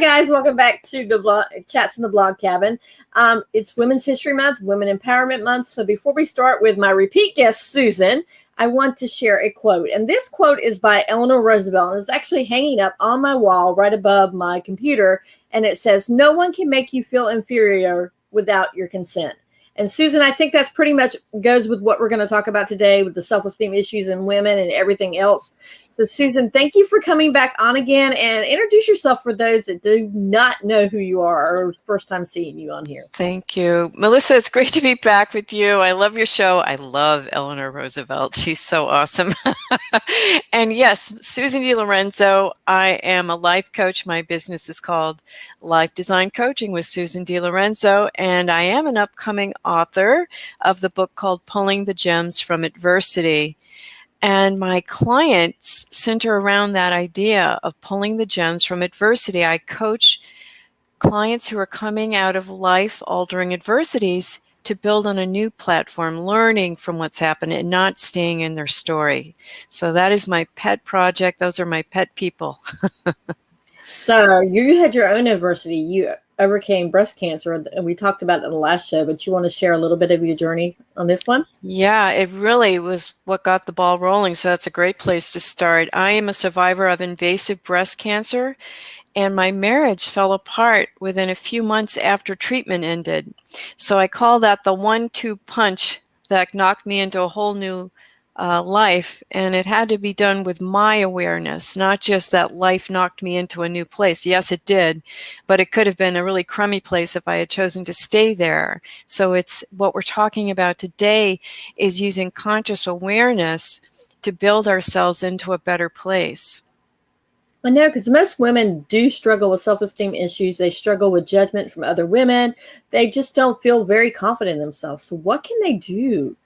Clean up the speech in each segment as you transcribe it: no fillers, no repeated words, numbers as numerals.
guys, welcome back to the blog, Chats in the Blog Cabin. It's Women's History Month, Women Empowerment Month. So before we start with my repeat guest, Susan, I want to share a quote. And this quote is by Eleanor Roosevelt. And it's actually hanging up on my wall right above my computer. And it says, "No one can make you feel inferior without your consent." And Susan, I think that's pretty much goes with what we're going to talk about today with the self-esteem issues in women and everything else. So Susan, thank you for coming back on again, and introduce yourself for those that do not know who you are or first time seeing you on here. Thank you. Melissa, it's great to be back with you. I love your show. I love Eleanor Roosevelt. She's so awesome. And yes, Susan De Lorenzo. I am a life coach. My business is called Life Design Coaching with Susan De Lorenzo, and I am an upcoming author of the book called Pulling the Gems from Adversity. And my clients center around that idea of pulling the gems from adversity. I coach clients who are coming out of life-altering adversities to build on a new platform, learning from what's happened and not staying in their story. So that is my pet project. Those are my pet people. So you had your own adversity. You overcame breast cancer, and we talked about it in the last show, but you want to share a little bit of your journey on this one? Yeah, it really was what got the ball rolling. So that's a great place to start. I am a survivor of invasive breast cancer, and my marriage fell apart within a few months after treatment ended. So I call that the 1-2 punch that knocked me into a whole new life, and it had to be done with my awareness, not just that life knocked me into a new place. Yes, it did, but it could have been a really crummy place if I had chosen to stay there. So it's what we're talking about today is using conscious awareness to build ourselves into a better place. I know, because most women do struggle with self-esteem issues. They struggle with judgment from other women. They just don't feel very confident in themselves. So what can they do?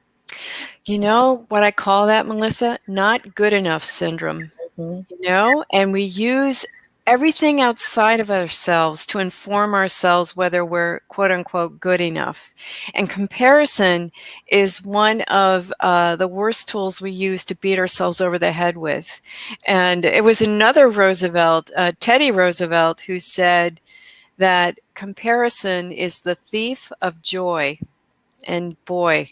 You know what I call that, Melissa? Not good enough syndrome. And we use everything outside of ourselves to inform ourselves whether we're quote unquote good enough. And comparison is one of the worst tools we use to beat ourselves over the head with. And it was another Roosevelt, Teddy Roosevelt, who said that comparison is the thief of joy. And boy,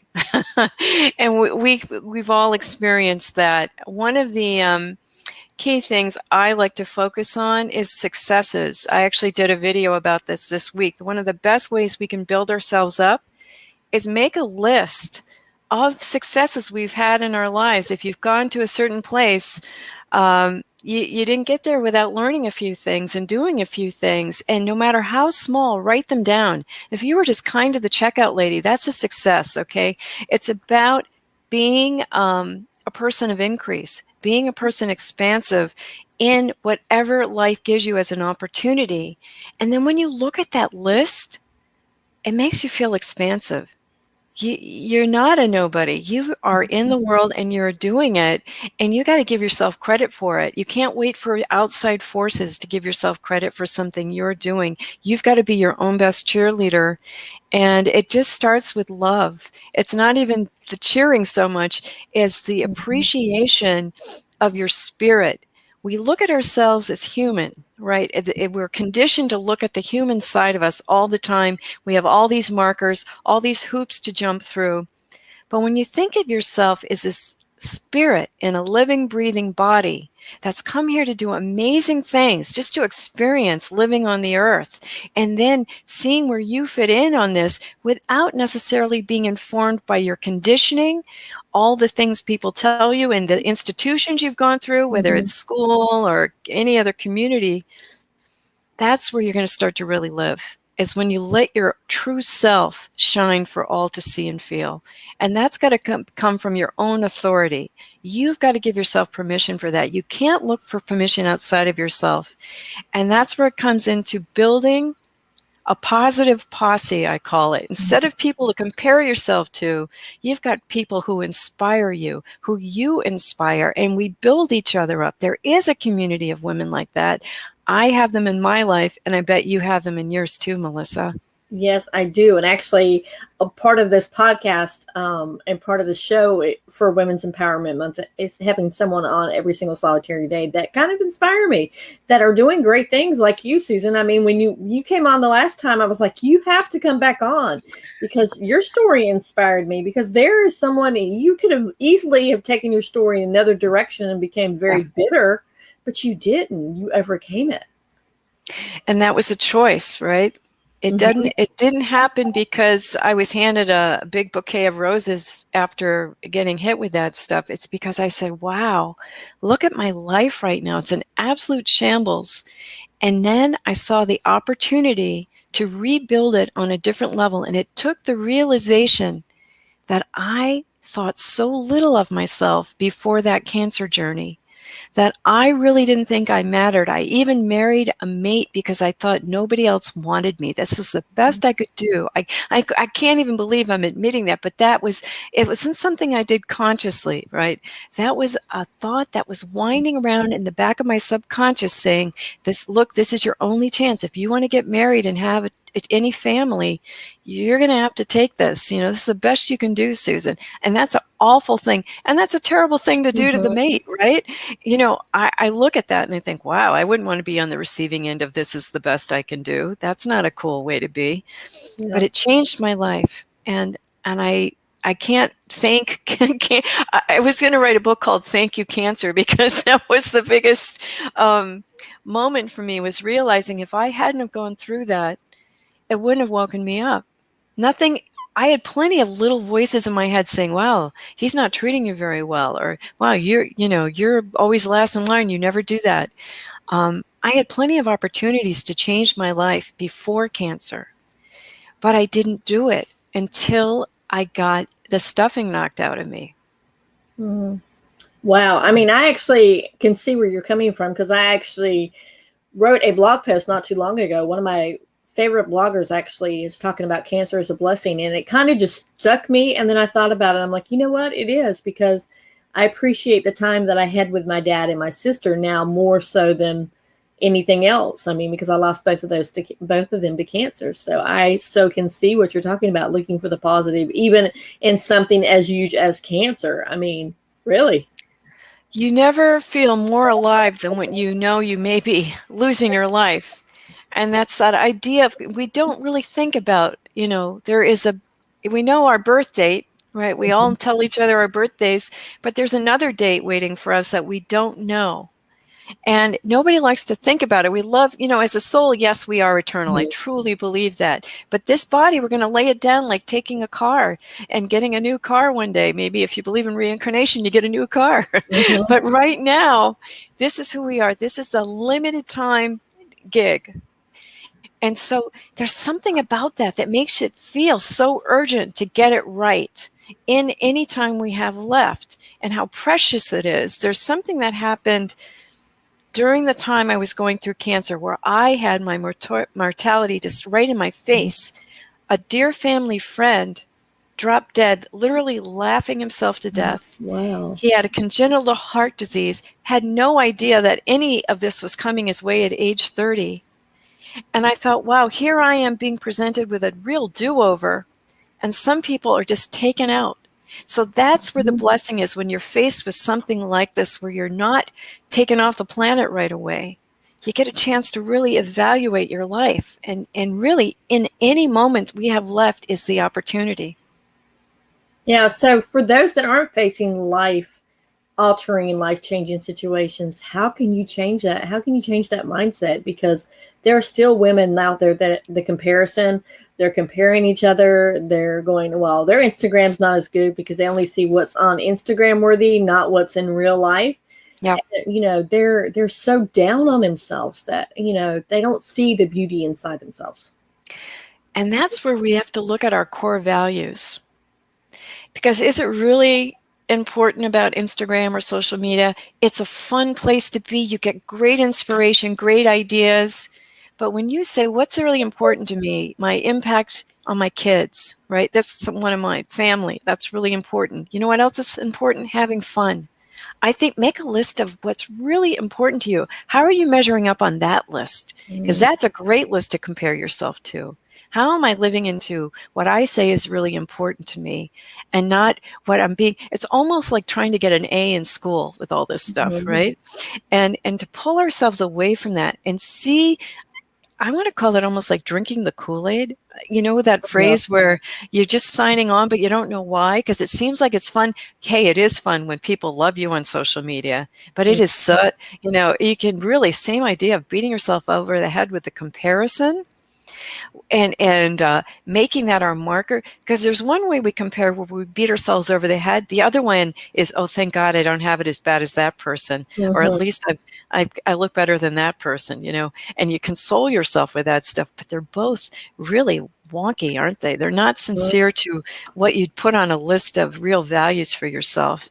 and we've all experienced that. One of the key things I like to focus on is successes. I actually did a video about this week. One of the best ways we can build ourselves up is make a list of successes we've had in our lives. If you've gone to a certain place, you didn't get there without learning a few things and doing a few things. And no matter how small, write them down. If you were just kind to the checkout lady, that's a success, okay? It's about being a person of increase, being a person expansive in whatever life gives you as an opportunity. And then when you look at that list, it makes you feel expansive. You're not a nobody. You are in the world and you're doing it, and you got to give yourself credit for it. You can't wait for outside forces to give yourself credit for something you're doing. You've got to be your own best cheerleader, and it just starts with love. It's not even the cheering so much as the appreciation of your spirit. We look at ourselves as human, right? We're conditioned to look at the human side of us all the time. We have all these markers, all these hoops to jump through. But when you think of yourself as this spirit in a living, breathing body that's come here to do amazing things, just to experience living on the earth, and then seeing where you fit in on this without necessarily being informed by your conditioning, all the things people tell you and the institutions you've gone through, whether it's school or any other community, that's where you're going to start to really live, is when you let your true self shine for all to see and feel. And that's got to come from your own authority. You've got to give yourself permission for that. You can't look for permission outside of yourself. And that's where it comes into building a positive posse, I call it. Instead of people to compare yourself to, you've got people who inspire you, who you inspire, and we build each other up. There is a community of women like that. I have them in my life, and I bet you have them in yours too, Melissa. Yes, I do. And actually, a part of this podcast and part of the show for Women's Empowerment Month is having someone on every single solitary day that kind of inspire me, that are doing great things like you, Susan. I mean, when you came on the last time, I was like, you have to come back on because your story inspired me. Because there is someone you could have easily have taken your story in another direction and became very bitter, but you didn't. You overcame it. And that was a choice, right? It Mhm. didn't happen because I was handed a big bouquet of roses after getting hit with that stuff. It's because I said, wow, look at my life right now. It's an absolute shambles. And then I saw the opportunity to rebuild it on a different level. And it took the realization that I thought so little of myself before that cancer journey, that I really didn't think I mattered. I even married a mate because I thought nobody else wanted me. This was the best I could do. I can't even believe I'm admitting that, but it wasn't something I did consciously, right? That was a thought that was winding around in the back of my subconscious saying, this is your only chance. If you want to get married and have any family, you're going to have to take this. This is the best you can do, Susan. And that's an awful thing. And that's a terrible thing to do to the Mhm. mate, right? I look at that and I think, wow, I wouldn't want to be on the receiving end of this is the best I can do. That's not a cool way to be. But Yeah. it changed my life. And I can't thank, I was going to write a book called Thank You Cancer because that was the biggest moment for me, was realizing if I hadn't have gone through that, it wouldn't have woken me up. Nothing. I had plenty of little voices in my head saying, wow, he's not treating you very well, or wow, you're always last in line, you never do that. I had plenty of opportunities to change my life before cancer, but I didn't do it until I got the stuffing knocked out of me. Mhm. Wow. I mean, I actually can see where you're coming from because I actually wrote a blog post not too long ago. One of my favorite bloggers actually is talking about cancer as a blessing, and it kind of just stuck me. And then I thought about it. I'm like, you know what? It is, because I appreciate the time that I had with my dad and my sister now more so than anything else. I mean, because I lost both of them to cancer. So I so can see what you're talking about, looking for the positive, even in something as huge as cancer. I mean, really. You never feel more alive than when you know you may be losing your life. And that's that idea of, we don't really think about, we know our birth date, right? We all tell each other our birthdays, but there's another date waiting for us that we don't know. And nobody likes to think about it. We love, as a soul, yes, we are eternal. I truly believe that. But this body, we're going to lay it down like taking a car and getting a new car one day. Maybe if you believe in reincarnation, you get a new car. Mhm. But right now, this is who we are. This is the limited time gig. And so there's something about that makes it feel so urgent to get it right in any time we have left, and how precious it is. There's something that happened during the time I was going through cancer where I had my mortality just right in my face. A dear family friend dropped dead, literally laughing himself to death. Wow. He had a congenital heart disease, had no idea that any of this was coming his way at age 30. And I thought, wow, here I am being presented with a real do-over, and some people are just taken out. So that's where the blessing is, when you're faced with something like this, where you're not taken off the planet right away. You get a chance to really evaluate your life. And really, in any moment we have left is the opportunity. Yeah. So for those that aren't facing life altering, life changing situations, how can you change that? How can you change that mindset? Because there are still women out there that the comparison, they're comparing each other. They're going, well, their Instagram's not as good because they only see what's on Instagram worthy, not what's in real life. Yeah. They're so down on themselves that, they don't see the beauty inside themselves. And that's where we have to look at our core values. Because is it really important about Instagram or social media? It's a fun place to be. You get great inspiration, great ideas. But when you say, what's really important to me? My impact on my kids, right? That's one of my family. That's really important. You know what else is important? Having fun. I think make a list of what's really important to you. How are you measuring up on that list? Because Mm. that's a great list to compare yourself to. How am I living into what I say is really important to me and not what I'm being? It's almost like trying to get an A in school with all this stuff, Mhm. right? And to pull ourselves away from that and see, I want to call it almost like drinking the Kool-Aid. You know, that Yeah. phrase where you're just signing on, but you don't know why, because it seems like it's fun. Hey, it is fun when people love you on social media, but it is so, you can really, same idea of beating yourself over the head with the comparison and making that our marker, because there's one way we compare where we beat ourselves over the head. The other one is, oh, thank God I don't have it as bad as that person, or at Mhm. least I look better than that person, and you console yourself with that stuff. But they're both really wonky, aren't they? They're not sincere to what you'd put on a list of real values for yourself.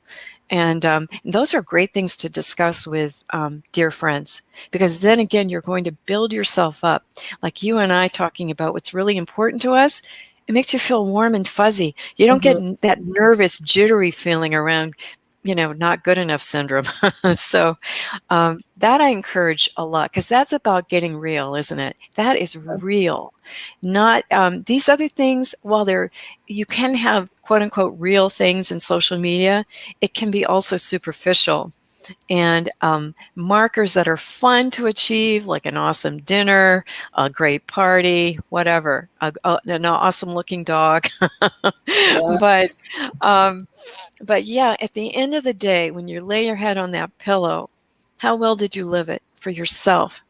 And those are great things to discuss with dear friends, because then again, you're going to build yourself up. Like you and I talking about what's really important to us, it makes you feel warm and fuzzy. You don't get Mhm. that nervous, jittery feeling around, not good enough syndrome. So that I encourage a lot, because that's about getting real, isn't it? That is real. Not these other things, while you can have quote unquote real things in social media, it can be also superficial. And markers that are fun to achieve, like an awesome dinner, a great party, whatever, an awesome looking dog. Yeah. but um, but yeah, at the end of the day, when you lay your head on that pillow, how well did you live it for yourself,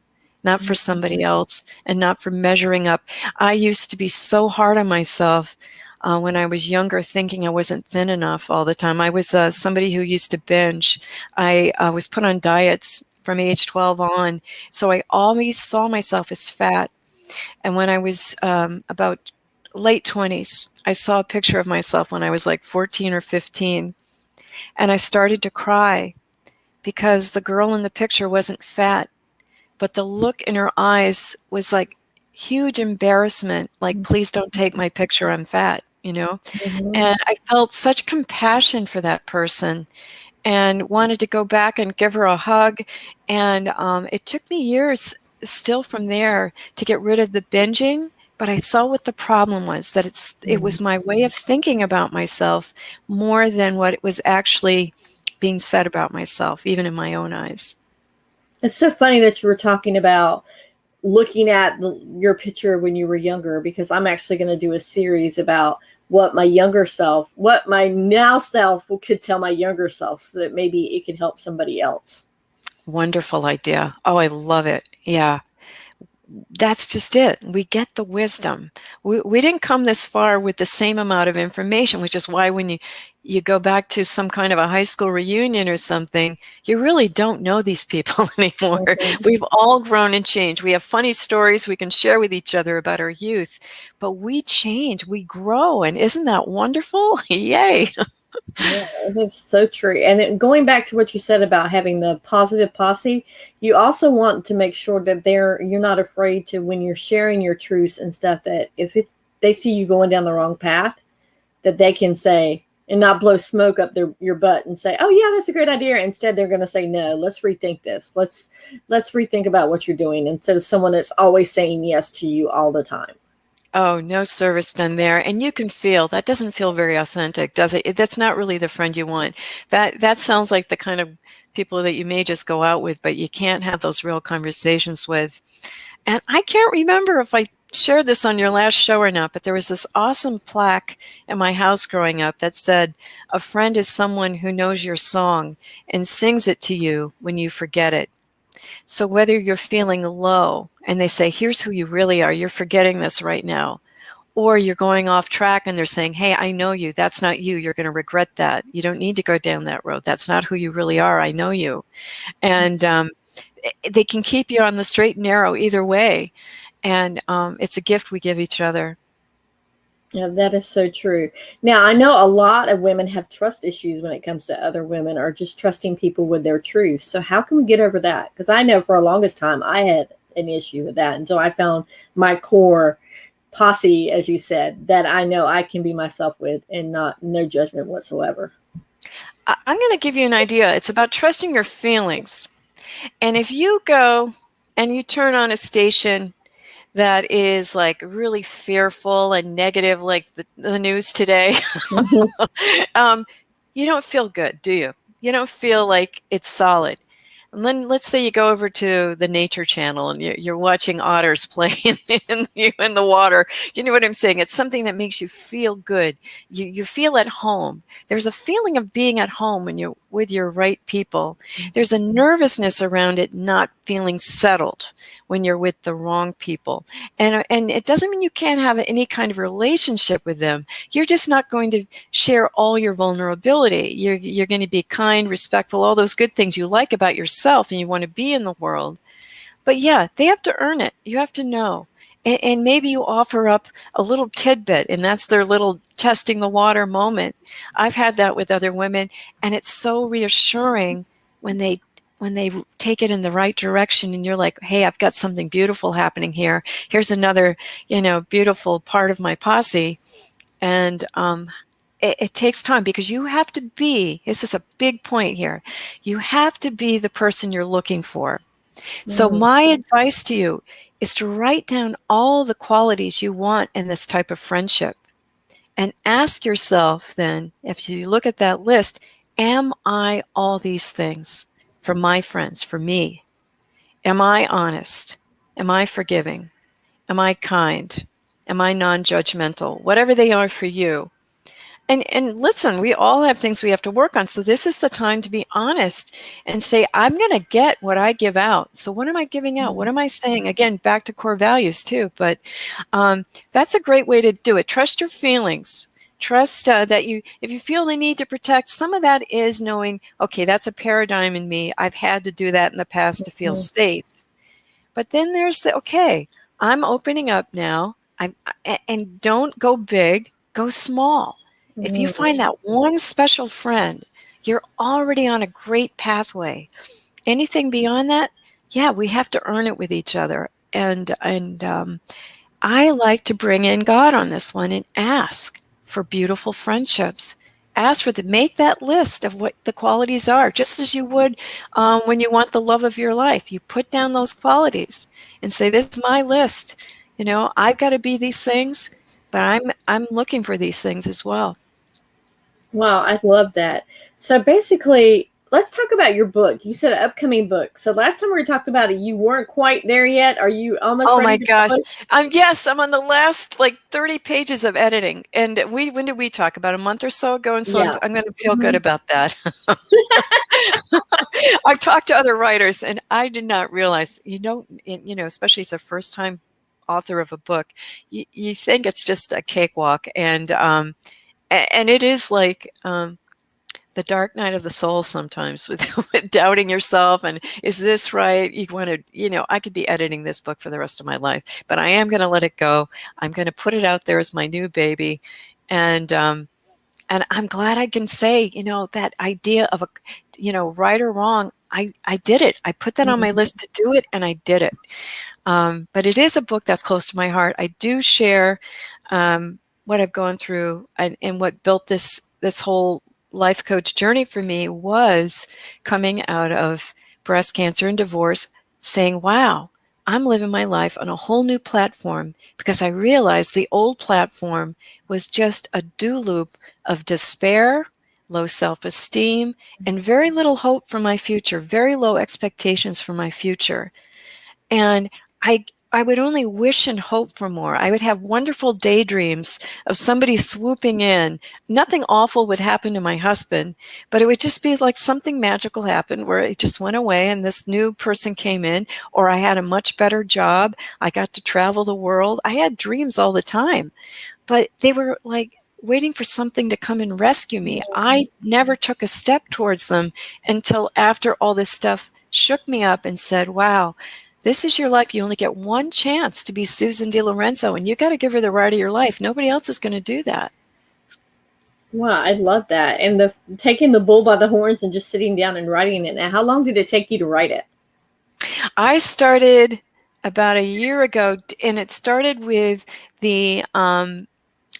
not for somebody else, and not for measuring up? I used to be so hard on myself when I was younger, thinking I wasn't thin enough all the time. I was somebody who used to binge. I was put on diets from age 12 on, so I always saw myself as fat. And when I was about late 20s, I saw a picture of myself when I was like 14 or 15, and I started to cry because the girl in the picture wasn't fat, but the look in her eyes was like huge embarrassment, like, please don't take my picture, I'm fat, Mhm. And I felt such compassion for that person and wanted to go back and give her a hug. And it took me years still from there to get rid of the binging. But I saw what the problem was, that it Mhm. was my way of thinking about myself more than what it was actually being said about myself, even in my own eyes. It's so funny that you were talking about looking at your picture when you were younger, because I'm actually going to do a series about what my younger self, what my now self could tell my younger self, so that maybe it could help somebody else. Wonderful idea. Oh, I love it. Yeah. That's just it. We get the wisdom. We didn't come this far with the same amount of information, which is why when you go back to some kind of a high school reunion or something, you really don't know these people anymore. Mhm. We've all grown and changed. We have funny stories we can share with each other about our youth, but we change, we grow, and isn't that wonderful? Yay. Yeah, it is so true. And then going back to what you said about having the positive posse, you also want to make sure that you're not afraid to, when you're sharing your truths and stuff, that if they see you going down the wrong path, that they can say, and not blow smoke up your butt and say, "Oh yeah, that's a great idea." Instead, they're going to say, "No, let's rethink this. Let's rethink about what you're doing," instead of someone that's always saying yes to you all the time. Oh, no service done there. And you can feel that doesn't feel very authentic, does it? That's not really the friend you want. That sounds like the kind of people that you may just go out with, but you can't have those real conversations with. And I can't remember if I shared this on your last show or not, but there was this awesome plaque in my house growing up that said, "A friend is someone who knows your song and sings it to you when you forget it." So whether you're feeling low and they say, "Here's who you really are, you're forgetting this right now," or you're going off track and they're saying, "Hey, I know you. That's not you. You're going to regret that. You don't need to go down that road. That's not who you really are. I know you." And they can keep you on the straight and narrow either way. And it's a gift we give each other. Yeah, that is so true. Now, I know a lot of women have trust issues when it comes to other women, or just trusting people with their truth. So, how can we get over that? Because I know for the longest time I had an issue with that until I found my core posse, as you said, that I know I can be myself with, and not no judgment whatsoever. I'm going to give you an idea. It's about trusting your feelings. And if you go and you turn on a station that is like really fearful and negative, like the news today, um, you don't feel good, do you? You don't feel like it's solid. And then let's say you go over to the Nature Channel and you're watching otters play in the water. You know what I'm saying? It's something that makes you feel good. You feel at home. There's a feeling of being at home when you're with your right people. There's a nervousness around it not feeling settled when you're with the wrong people. And it doesn't mean you can't have any kind of relationship with them. You're just not going to share all your vulnerability. You're going to be kind, respectful, all those good things you like about yourself and you want to be in the world. But yeah, they have to earn it. You have to know. And maybe you offer up a little tidbit, and that's their little testing the water moment. I've had that with other women, and it's so reassuring when they take it in the right direction and you're like, hey, I've got something beautiful happening here. Here's another, beautiful part of my posse. And it takes time because you have to be, this is a big point here, you have to be the person you're looking for. So my advice to you is to write down all the qualities you want in this type of friendship and ask yourself then, if you look at that list, am I all these things for my friends, for me? Am I honest? Am I forgiving? Am I kind? Am I non-judgmental? Whatever they are for you. And listen, we all have things we have to work on. So this is the time to be honest and say, I'm going to get what I give out. So what am I giving out? What am I saying? Again, back to core values too. But that's a great way to do it. Trust your feelings. Trust that if you feel the need to protect, some of that is knowing, okay, that's a paradigm in me. I've had to do that in the past to feel safe. But then there's okay, I'm opening up now. And don't go big, go small. If you find that one special friend, you're already on a great pathway. Anything beyond that, yeah, we have to earn it with each other. And I like to bring in God on this one and ask for beautiful friendships. Ask for make that list of what the qualities are, just as you would when you want the love of your life. You put down those qualities and say, "This is my list. I've got to be these things, but I'm looking for these things as well." Wow, I love that. So basically, let's talk about your book. You said an upcoming book. So last time we talked about it, you weren't quite there yet. Are you almost Oh ready my to gosh. publish? Yes, I'm on the last 30 pages of editing. And when did we talk? About a month or so ago? And so Yeah. I'm going to feel good about that. I've talked to other writers and I did not realize, especially as a first time author of a book, you think it's just a cakewalk. And it is like, the dark night of the soul sometimes with doubting yourself and is this right? You want to, I could be editing this book for the rest of my life, but I am going to let it go. I'm going to put it out there as my new baby. And I'm glad I can say, that idea of right or wrong, I did it. I put that on my list to do it and I did it. But it is a book that's close to my heart. I do share what I've gone through and what built this whole life coach journey for me was coming out of breast cancer and divorce, saying, wow, I'm living my life on a whole new platform because I realized the old platform was just a do loop of despair, low self-esteem, and very little hope for my future, very low expectations for my future. And I would only wish and hope for more. I would have wonderful daydreams of somebody swooping in. Nothing awful would happen to my husband, but it would just be like something magical happened where it just went away and this new person came in, or I had a much better job. I got to travel the world. I had dreams all the time, but they were like waiting for something to come and rescue me. I never took a step towards them until after all this stuff shook me up and said, wow, this is your life. You only get one chance to be Susan De Lorenzo, and you got to give her the ride of your life. Nobody else is going to do that. Wow, I love that. And the taking the bull by the horns and just sitting down and writing it. Now, how long did it take you to write it? I started about a year ago, and it started with the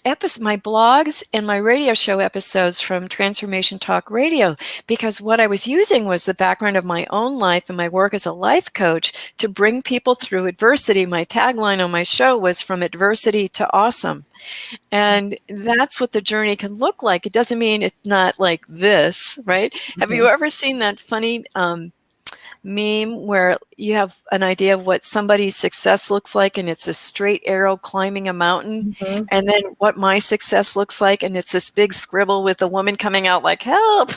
my blogs and my radio show episodes from Transformation Talk Radio, because what I was using was the background of my own life and my work as a life coach to bring people through adversity. My tagline on my show was "From Adversity to Awesome." And that's what the journey can look like. It doesn't mean it's not like this, right? Have you ever seen that funny meme where you have an idea of what somebody's success looks like and it's a straight arrow climbing a mountain, and then what my success looks like and it's this big scribble with a woman coming out like help?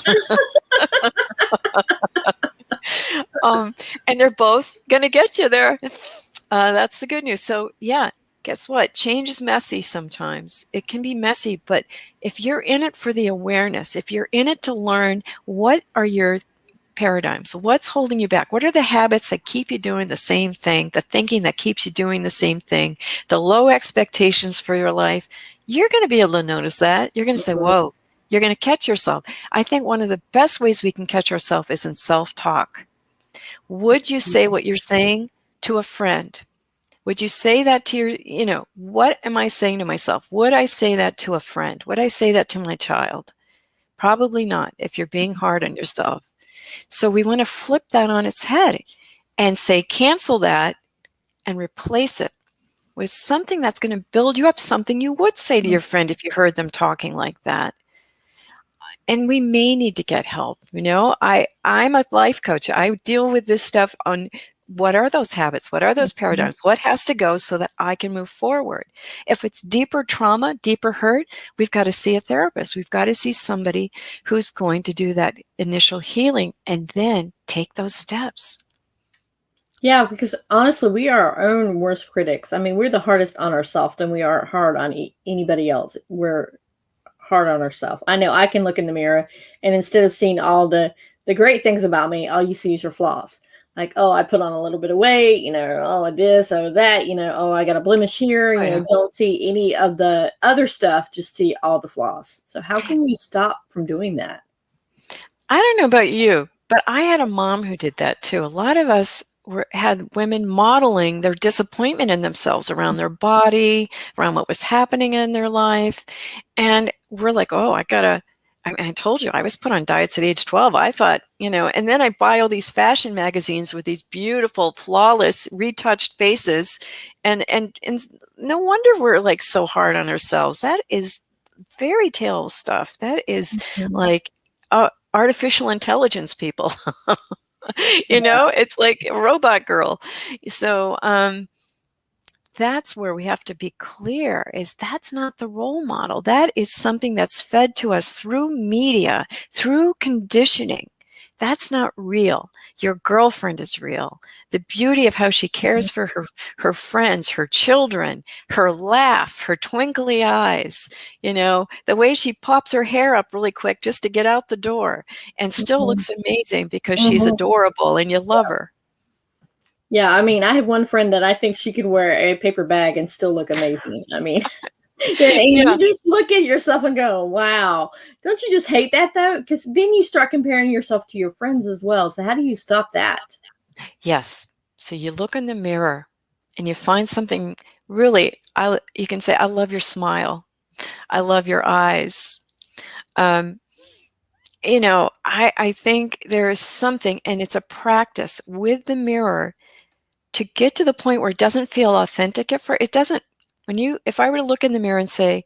And they're both gonna get you there. That's the good news. So yeah, guess what? Change is messy sometimes. It can be messy, but if you're in it for the awareness, if you're in it to learn, what are your paradigms? What's holding you back? What are the habits that keep you doing the same thing? The thinking that keeps you doing the same thing? The low expectations for your life? You're going to be able to notice that. You're going to say, whoa, you're going to catch yourself. I think one of the best ways we can catch ourselves is in self-talk. Would you say what you're saying to a friend? Would you say that to your, what am I saying to myself? Would I say that to a friend? Would I say that to my child? Probably not, if you're being hard on yourself. So we want to flip that on its head and say, cancel that and replace it with something that's going to build you up, something you would say to your friend if you heard them talking like that. And we may need to get help. I'm a life coach. I deal with this stuff on what are those habits? What are those paradigms? What has to go so that I can move forward? If it's deeper trauma, deeper hurt, we've got to see a therapist. We've got to see somebody who's going to do that initial healing and then take those steps. Yeah, because honestly, we are our own worst critics. I mean, we're the hardest on ourselves than we are hard on anybody else. We're hard on ourselves. I know I can look in the mirror and instead of seeing all the great things about me, all you see is your flaws. Like, oh, I put on a little bit of weight, oh, this, oh, that, oh, I got a blemish here, don't see any of the other stuff, just see all the flaws. So how can we stop from doing that? I don't know about you, but I had a mom who did that too. A lot of us had women modeling their disappointment in themselves around their body, around what was happening in their life. And we're like, oh, I told you I was put on diets at age 12. I thought, and then I buy all these fashion magazines with these beautiful, flawless, retouched faces. And no wonder we're like so hard on ourselves. That is fairy tale stuff. That is like artificial intelligence people. It's like a robot girl. So that's where we have to be clear, is that's not the role model. That is something that's fed to us through media, through conditioning. That's not real. Your girlfriend is real. The beauty of how she cares for her friends, her children, her laugh, her twinkly eyes, the way she pops her hair up really quick just to get out the door and still looks amazing because she's adorable and you love her. Yeah, I mean, I have one friend that I think she could wear a paper bag and still look amazing. I mean, you just look at yourself and go, wow. Don't you just hate that, though? Because then you start comparing yourself to your friends as well. So how do you stop that? Yes. So you look in the mirror and you find something really, you can say, I love your smile. I love your eyes. I think there is something, and it's a practice with the mirror to get to the point where it doesn't feel authentic at first. It doesn't, if I were to look in the mirror and say,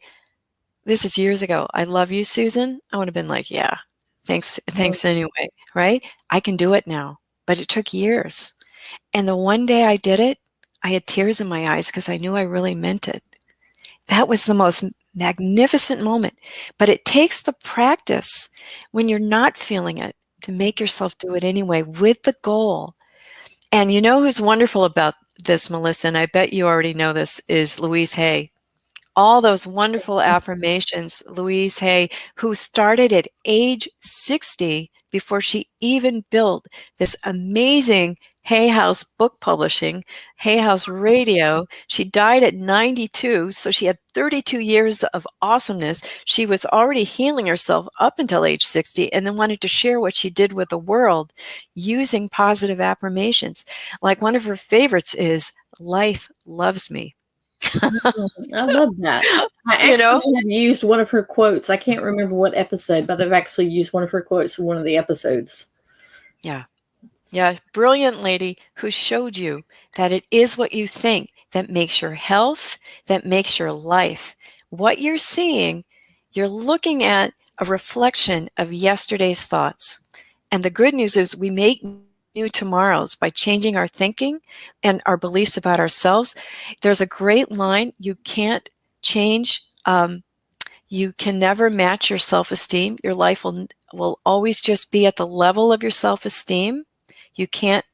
this is years ago, I love you, Susan, I would have been like, yeah, thanks anyway, right? I can do it now, but it took years. And the one day I did it, I had tears in my eyes because I knew I really meant it. That was the most magnificent moment. But it takes the practice when you're not feeling it to make yourself do it anyway with the goal. And you know who's wonderful about this, Melissa, and I bet you already know this, is Louise Hay. All those wonderful affirmations, Louise Hay, who started at age 60 before she even built this amazing Hay House book publishing, Hay House radio. She died at 92, so she had 32 years of awesomeness. She was already healing herself up until age 60 and then wanted to share what she did with the world using positive affirmations. Like one of her favorites is, life loves me. I love that. I You actually know? have used one of her quotes. I can't remember what episode, but I've actually used one of her quotes for one of the episodes. Yeah. Yeah. Brilliant lady who showed you that it is what you think that makes your health, that makes your life. What you're seeing, you're looking at a reflection of yesterday's thoughts. And the good news is we make new tomorrows by changing our thinking and our beliefs about ourselves. There's a great line, you can't change, you can never match your self-esteem. Your life will always just be at the level of your self-esteem. You can't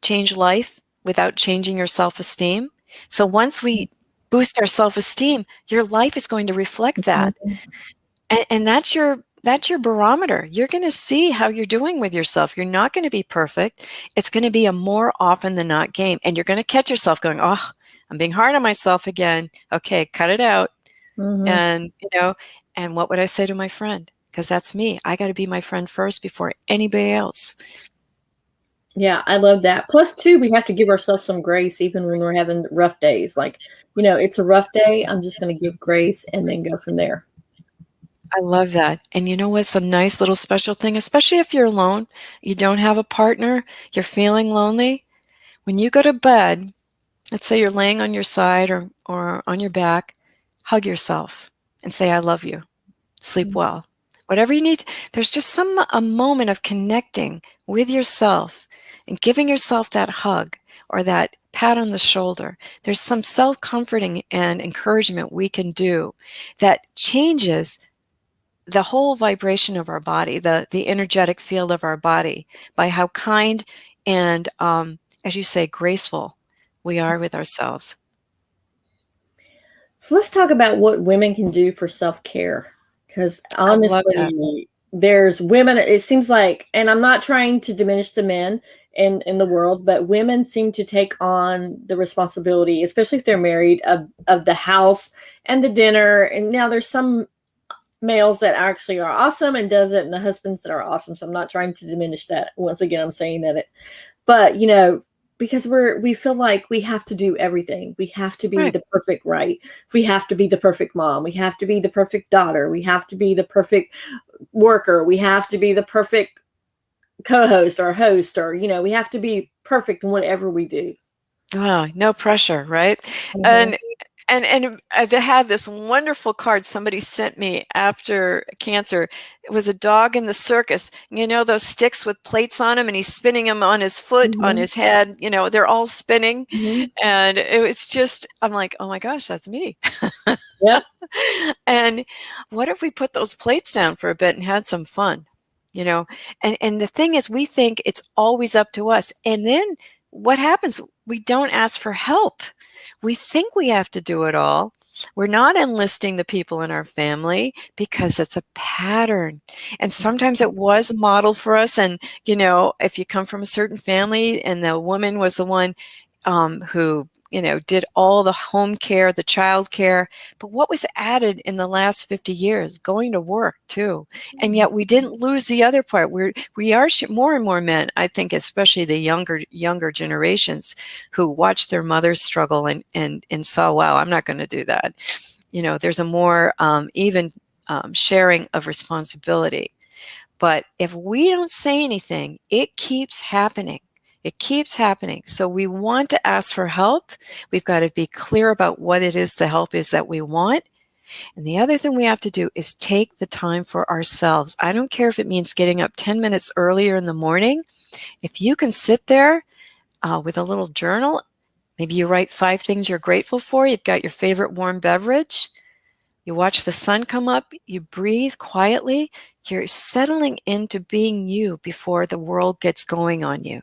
change life without changing your self-esteem. So once we boost our self-esteem, your life is going to reflect that. And that's your barometer. You're going to see how you're doing with yourself. You're not going to be perfect. It's going to be a more often than not game. And you're going to catch yourself going, oh, I'm being hard on myself again. Okay, cut it out. Mm-hmm. And, and what would I say to my friend? Because that's me. I got to be my friend first before anybody else. Yeah, I love that. Plus, too, we have to give ourselves some grace even when we're having rough days. Like, it's a rough day. I'm just going to give grace and then go from there. I love that. And you know what's a nice little special thing, especially if you're alone, you don't have a partner, you're feeling lonely. When you go to bed, let's say you're laying on your side or on your back, hug yourself and say, I love you. Sleep well. Whatever you need. There's just a moment of connecting with yourself and giving yourself that hug or that pat on the shoulder. There's some self-comforting and encouragement we can do that changes the whole vibration of our body, the energetic field of our body, by how kind and, as you say, graceful we are with ourselves. So let's talk about what women can do for self-care. Because I love that. honestly, there's women, it seems like, and I'm not trying to diminish the men in the world, but women seem to take on the responsibility, especially if they're married, of the house and the dinner. And now there's some males that actually are awesome and does it, and the husbands that are awesome. So I'm not trying to diminish that. Once again, I'm saying that but because we feel like we have to do everything. We have to be Right. the perfect right. We have to be the perfect mom. We have to be the perfect daughter. We have to be the perfect worker. We have to be the perfect co-host or host, or we have to be perfect in whatever we do. Oh, no pressure, right? Mm-hmm. And I had this wonderful card somebody sent me after cancer. It was a dog in the circus. Those sticks with plates on them, and he's spinning them on his foot, on Mm-hmm. his head. They're all spinning. Mm-hmm. And it was just, I'm like, oh my gosh, that's me. Yep. And what if we put those plates down for a bit and had some fun? And the thing is, we think it's always up to us. And then what happens? We don't ask for help. We think we have to do it all. We're not enlisting the people in our family because it's a pattern. And sometimes it was modeled for us. And, if you come from a certain family and the woman was the one who, did all the home care, the child care. But what was added in the last 50 years? Going to work too. And yet we didn't lose the other part. We are more and more men, I think, especially the younger generations who watched their mothers struggle and saw, wow, I'm not going to do that. There's a more even sharing of responsibility. But if we don't say anything, it keeps happening. It keeps happening. So we want to ask for help. We've got to be clear about what it is the help is that we want. And the other thing we have to do is take the time for ourselves. I don't care if it means getting up 10 minutes earlier in the morning. If you can sit there with a little journal, maybe you write 5 things you're grateful for. You've got your favorite warm beverage. You watch the sun come up, you breathe quietly, you're settling into being you before the world gets going on you.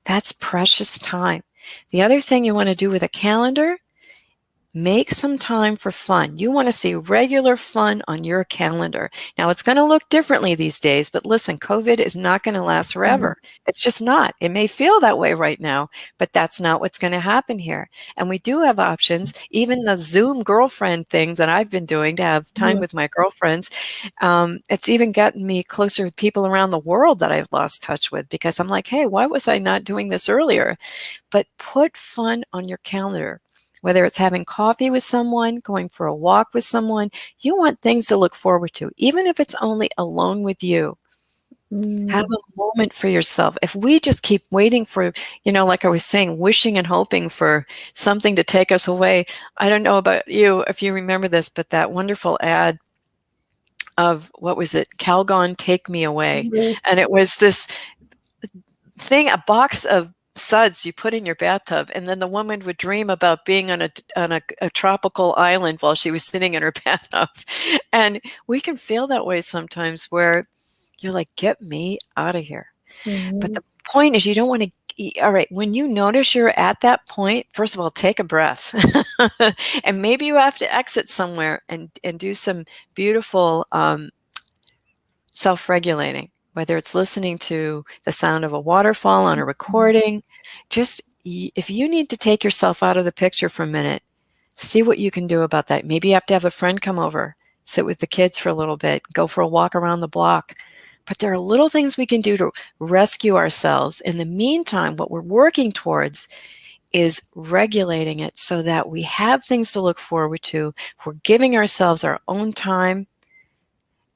That's precious time. The other thing you want to do with a calendar, make some time for fun. You want to see regular fun on your calendar. Now, it's going to look differently these days, but listen, COVID is not going to last forever. It's just not. It may feel that way right now, but that's not what's going to happen here. And we do have options. Even the Zoom girlfriend things that I've been doing to have time with my girlfriends, it's even gotten me closer with people around the world that I've lost touch with, because I'm like, hey, why was I not doing this earlier? But put fun on your calendar. whether it's having coffee with someone, going for a walk with someone. You want things to look forward to, even if it's only alone with you. Have a moment for yourself. If we just keep waiting for, like I was saying, wishing and hoping for something to take us away. I don't know about you, if you remember this, but that wonderful ad of, what was it? Calgon, Take Me Away. And it was this thing, a box of suds you put in your bathtub, and then the woman would dream about being on a tropical island while she was sitting in her bathtub. And we can feel that way sometimes, where you're like, get me out of here. But the point is, you don't want to. All right, when you notice you're at that point, first of all, take a breath. And maybe you have to exit somewhere and do some beautiful self-regulating, whether it's listening to the sound of a waterfall on a recording. Just, if you need to take yourself out of the picture for a minute, see what you can do about that. Maybe you have to have a friend come over, sit with the kids for a little bit, go for a walk around the block. But there are little things we can do to rescue ourselves. In the meantime, what we're working towards is regulating it so that we have things to look forward to. We're giving ourselves our own time.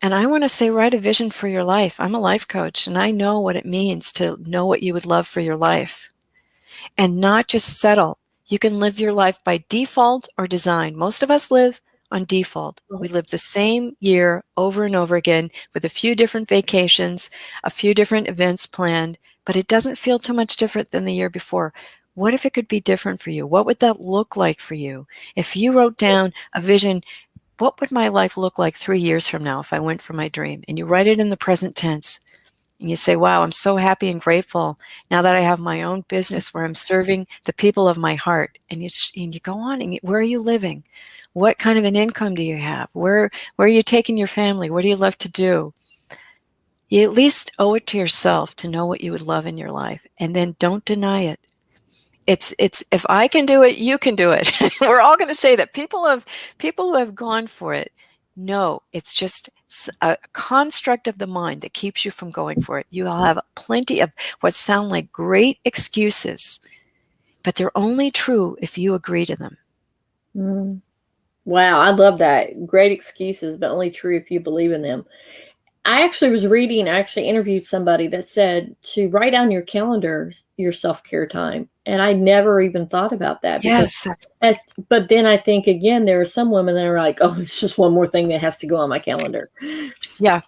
And I want to say, write a vision for your life. I'm a life coach, and I know what it means to know what you would love for your life. And not just settle. You can live your life by default or design. Most of us live on default. We live the same year over and over again with a few different vacations, a few different events planned, but it doesn't feel too much different than the year before. What if it could be different for you? What would that look like for you? If you wrote down a vision, what would my life look like 3 years from now if I went for my dream? And you write it in the present tense. And you say, wow, I'm so happy and grateful now that I have my own business where I'm serving the people of my heart. And you go on, and where are you living? What kind of an income do you have? Where are you taking your family? What do you love to do? You at least owe it to yourself to know what you would love in your life. And then don't deny it. It's if I can do it, you can do it. We're all going to say that. People who have gone for it know it's just a construct of the mind that keeps you from going for it. You'll have plenty of what sound like great excuses, but they're only true if you agree to them. Wow, I love that. Great excuses, but only true if you believe in them. I actually interviewed somebody that said to write down your calendar, your self-care time. And I never even thought about that. Yes. But then I think, again, there are some women that are like, oh, it's just one more thing that has to go on my calendar. Yeah.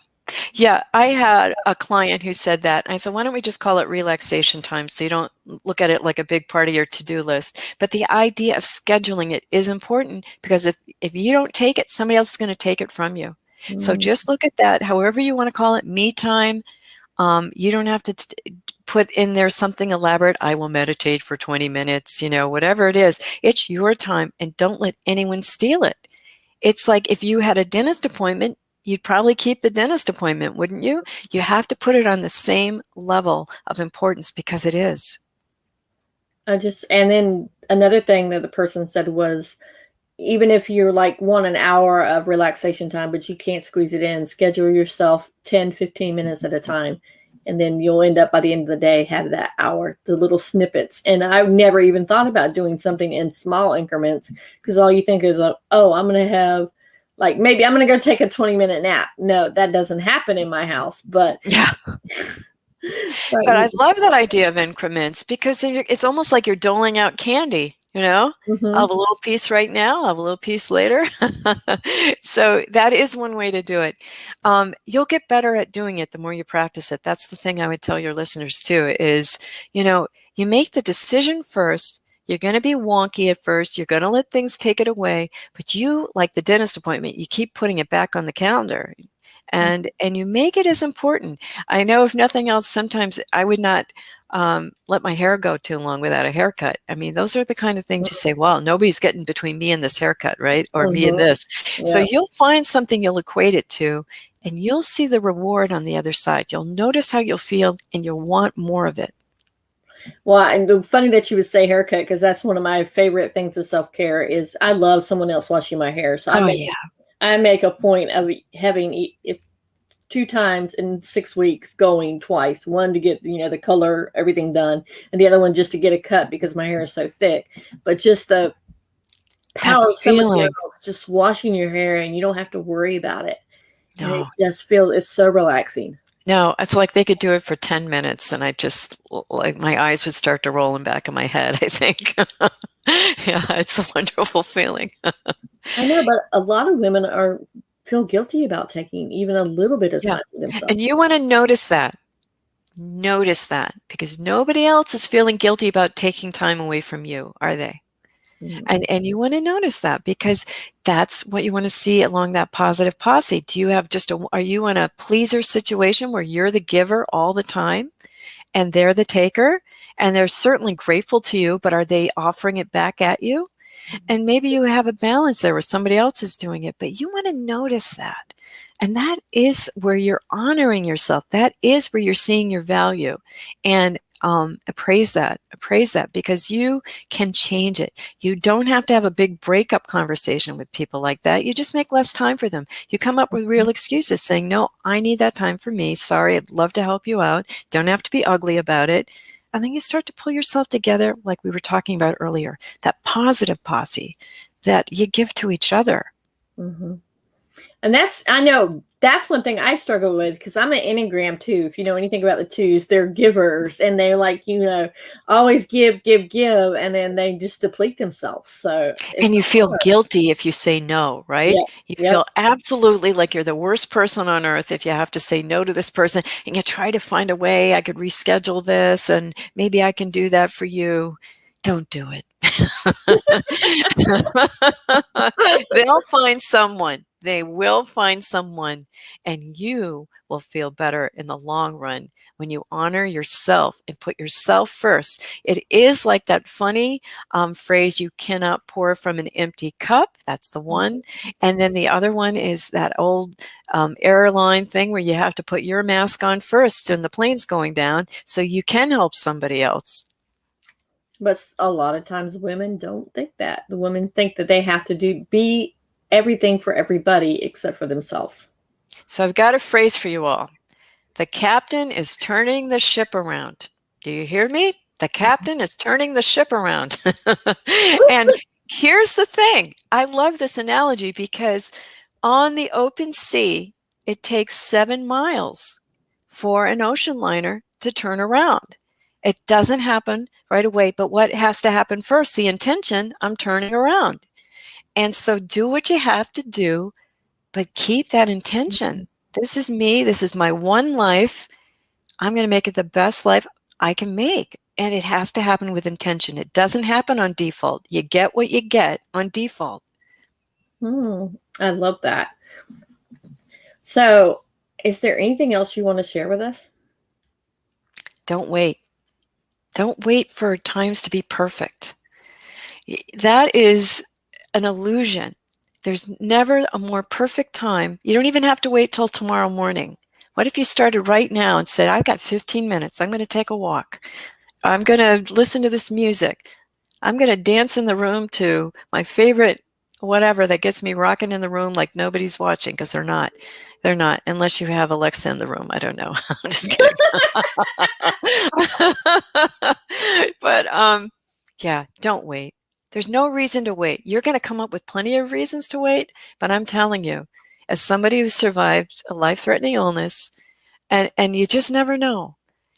Yeah. I had a client who said that. I said, why don't we just call it relaxation time, so you don't look at it like a big part of your to-do list? But the idea of scheduling it is important, because if you don't take it, somebody else is going to take it from you. So just look at that, however you want to call it, me time. You don't have to put in there something elaborate. I will meditate for 20 minutes, whatever it is. It's your time, and don't let anyone steal it. It's like if you had a dentist appointment, you'd probably keep the dentist appointment, wouldn't you? You have to put it on the same level of importance, because it is. And then another thing that the person said was, even if you're like want an hour of relaxation time, but you can't squeeze it in, schedule yourself 10, 15 minutes at a time. And then you'll end up by the end of the day, have that hour, the little snippets. And I've never even thought about doing something in small increments, because all you think is, oh, I'm going to have, like, maybe I'm going to go take a 20-minute nap. No, that doesn't happen in my house. But yeah. But I love that idea of increments, because it's almost like you're doling out candy. I'll have a little piece right now, I'll have a little piece later. So that is one way to do it. You'll get better at doing it the more you practice it. That's the thing I would tell your listeners too, is, you make the decision first. You're going to be wonky at first. You're going to let things take it away. But you, like the dentist appointment, you keep putting it back on the calendar. And you make it as important. I know, if nothing else, sometimes I would not let my hair go too long without a haircut. I mean, those are the kind of things you say, well, nobody's getting between me and this haircut, right? Or me and this. Yeah. So you'll find something you'll equate it to, and you'll see the reward on the other side. You'll notice how you'll feel, and you'll want more of it. Well, and funny that you would say haircut, because that's one of my favorite things of self-care is I love someone else washing my hair. So I make a point of having 2 times in 6 weeks, going twice, one to get, the color, everything done, and the other one just to get a cut because my hair is so thick. But just the power That of somebody feeling. else just washing your hair and you don't have to worry about it. And it No, just feels, it's so relaxing. no, it's like they could do it for 10 minutes and I just, like, my eyes would start to roll in back of my head, I think. Yeah, it's a wonderful feeling. I know, but a lot of women are feel guilty about taking even a little bit of Yeah. time for And themselves. you want to notice that. Notice that because nobody else is feeling guilty about taking time away from you, are they? Mhm. And you want to notice that because that's what you want to see along that positive posse. Do you have just are you in a pleaser situation where you're the giver all the time and they're the taker and they're certainly grateful to you, but are they offering it back at you? And maybe you have a balance there where somebody else is doing it, but you want to notice that. And that is where you're honoring yourself. That is where you're seeing your value. And appraise that because you can change it. You don't have to have a big breakup conversation with people like that. You just make less time for them. You come up with real excuses saying, no, I need that time for me. Sorry, I'd love to help you out. Don't have to be ugly about it. And then you start to pull yourself together, like we were talking about earlier, that positive posse that you give to each other. Mm-hmm. And I know that's one thing I struggle with because I'm an Enneagram too. If you know anything about the twos, they're givers and they're like, always give, give, give. And then they just deplete themselves. So And it's you feel hard. guilty if you say no, right? Yeah. You Yep. feel absolutely like you're the worst person on earth if you have to say no to this person and you try to find a way I could reschedule this and maybe I can do that for you. Don't do it. They'll find someone. They will find someone, and you will feel better in the long run when you honor yourself and put yourself first. It is like that funny phrase, you cannot pour from an empty cup. That's the one. And then the other one is that old airline thing where you have to put your mask on first and the plane's going down so you can help somebody else. But a lot of times women don't think that. The women think that they have to be everything for everybody except for themselves. So I've got a phrase for you all. The captain is turning the ship around. Do you hear me? The captain is turning the ship around. And here's the thing. I love this analogy because on the open sea, it takes 7 miles for an ocean liner to turn around. It doesn't happen right away, but what has to happen first? The intention, I'm turning around. And so do what you have to do, but keep that intention. This is me. This is my one life. I'm going to make it the best life I can make. And it has to happen with intention. It doesn't happen on default. You get what you get on default. I love that. So, is there anything else you want to share with us? Don't wait. Don't wait for times to be perfect. That is an illusion. There's never a more perfect time. You don't even have to wait till tomorrow morning. What if you started right now and said, I've got 15 minutes. I'm going to take a walk. I'm going to listen to this music. I'm going to dance in the room to my favorite whatever that gets me rocking in the room like nobody's watching, because they're not. They're not, unless you have Alexa in the room. I don't know. I'm just kidding. But yeah, don't wait. There's no reason to wait. You're going to come up with plenty of reasons to wait, but I'm telling you, as somebody who survived a life-threatening illness, and you just never know.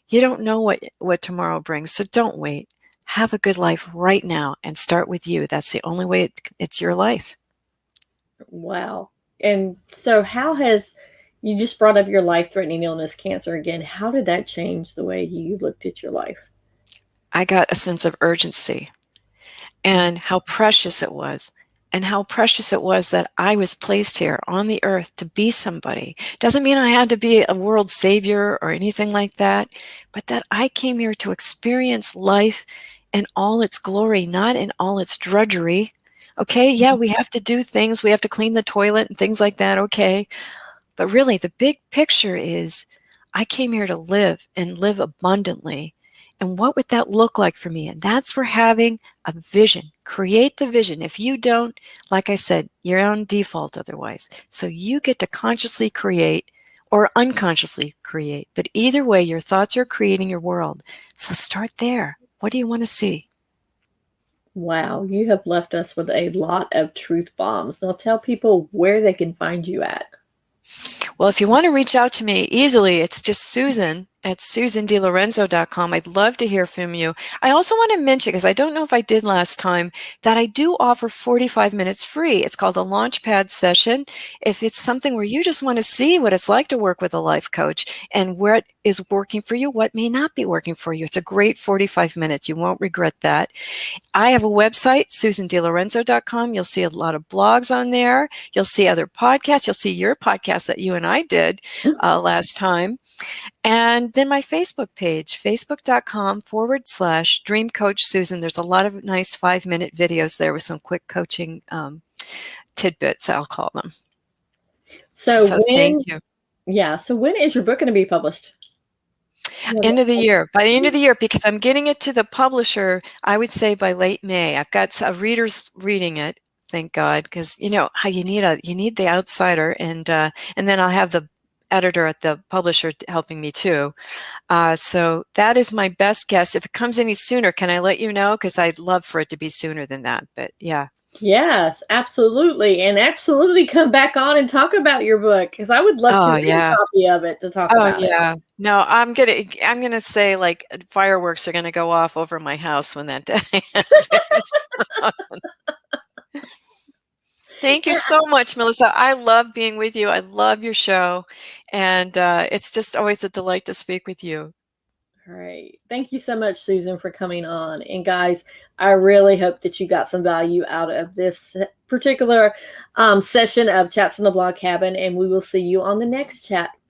You don't know what tomorrow brings, so don't wait. Have a good life right now and start with you. That's the only way it's your life. Wow. And so, how has you just brought up your life threatening illness, cancer again? How did that change the way you looked at your life? I got a sense of urgency and how precious it was. And how precious it was that I was placed here on the earth to be somebody. Doesn't mean I had to be a world savior or anything like that, but that I came here to experience life in all its glory, not in all its drudgery. Okay, yeah, we have to do things. We have to clean the toilet and things like that. Okay. But really, the big picture is I came here to live and live abundantly. And what would that look like for me? And that's where having a vision, create the vision. If you don't, like I said, you're on default otherwise. So you get to consciously create or unconsciously create. But either way, your thoughts are creating your world. So start there. What do you want to see? Wow, you have left us with a lot of truth bombs. Now tell people where they can find you at. Well, if you want to reach out to me easily, it's just Susan at susandelorenzo.com. I'd love to hear from you. I also want to mention, because I don't know if I did last time, that I do offer 45 minutes free. It's called a Launchpad session. If it's something where you just want to see what it's like to work with a life coach and what is working for you, what may not be working for you, it's a great 45 minutes. You won't regret that. I have a website, susandelorenzo.com. You'll see a lot of blogs on there. You'll see other podcasts. You'll see your podcast that you and I did last time. And then my Facebook page, facebook.com/Dream Coach Susan. There's a lot of nice 5-minute videos there with some quick coaching tidbits, I'll call them. So Thank you. Yeah. So when is your book going to be published? End of the year. By the end of the year, because I'm getting it to the publisher, I would say by late May. I've got readers reading it, thank God, because you know how you need the outsider, and then I'll have the editor at the publisher helping me too. So that is my best guess. If it comes any sooner, can I let you know? Because I'd love for it to be sooner than that. But yeah. Yes, absolutely. And absolutely come back on and talk about your book, because I would love to read a copy of it to talk about it. No, I'm gonna say like fireworks are gonna go off over my house when that day happens. Thank you so much, Melissa. I love being with you. I love your show. And it's just always a delight to speak with you. All right. Thank you so much, Susan, for coming on. And guys, I really hope that you got some value out of this particular session of Chats in the Blog Cabin. And we will see you on the next chat.